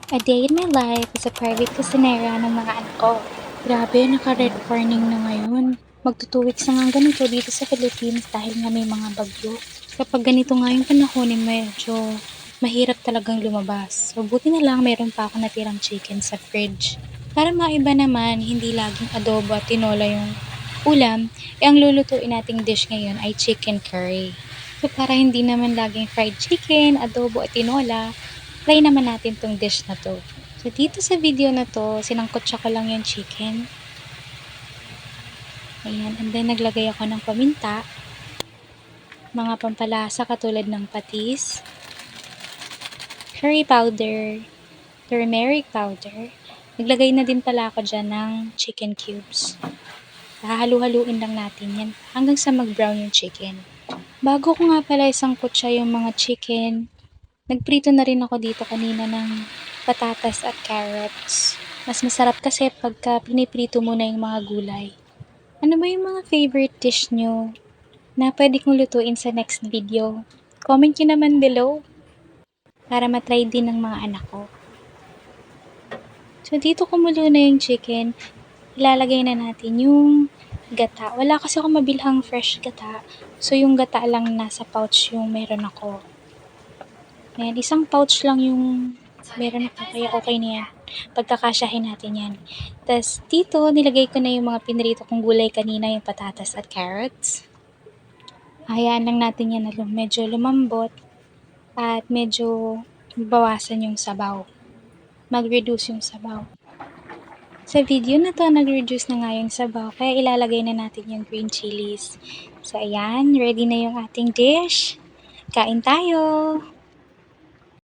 A day in my life as a private kusinera ng mga anak ko. Grabe, naka-red warning na ngayon. Magto 2 weeks na nga ganito dito sa Philippines dahil nga may mga bagyo. Kapag ganito nga yung panahon, medyo mahirap talagang lumabas. So, buti na lang meron pa ako natirang chicken sa fridge. Para maiba naman, hindi laging adobo at tinola yung ulam, ang lulutuin nating dish ngayon ay chicken curry. So, para hindi naman laging fried chicken, adobo at tinola, try naman natin tong dish na to. So, dito sa video na to, sinangkotsa ko lang yung chicken. Ayan, and then naglagay ako ng paminta, mga pampalasa katulad ng patis, curry powder, turmeric powder. Naglagay na din pala ako dyan ng chicken cubes. Hahalu-haluin lang natin yan hanggang sa mag-brown yung chicken. Bago ko nga pala isang kutsa yung mga chicken, nagprito na rin ako dito kanina ng patatas at carrots. Mas masarap kasi pagka piniprito mo na yung mga gulay. Ano ba yung mga favorite dish nyo na pwede kong lutuin sa next video? Comment nyo naman below para matry din ng mga anak ko. So dito kumulo na yung chicken, ilalagay na natin yung gata. Wala kasi ako mabilhang fresh gata. So yung gata lang nasa pouch yung meron ako. Ayan, isang pouch lang yung meron ako, kaya okay na yan. Pagkakasyahin natin yan. Tapos dito, nilagay ko na yung mga pinrito kong gulay kanina, yung patatas at carrots. Hayaan lang natin yan na medyo lumambot at medyo bawasan yung sabaw. Mag-reduce yung sabaw. Sa video na to, nag-reduce na nga yung sabaw, kaya ilalagay na natin yung green chilies. So ayan, ready na yung ating dish. Kain tayo!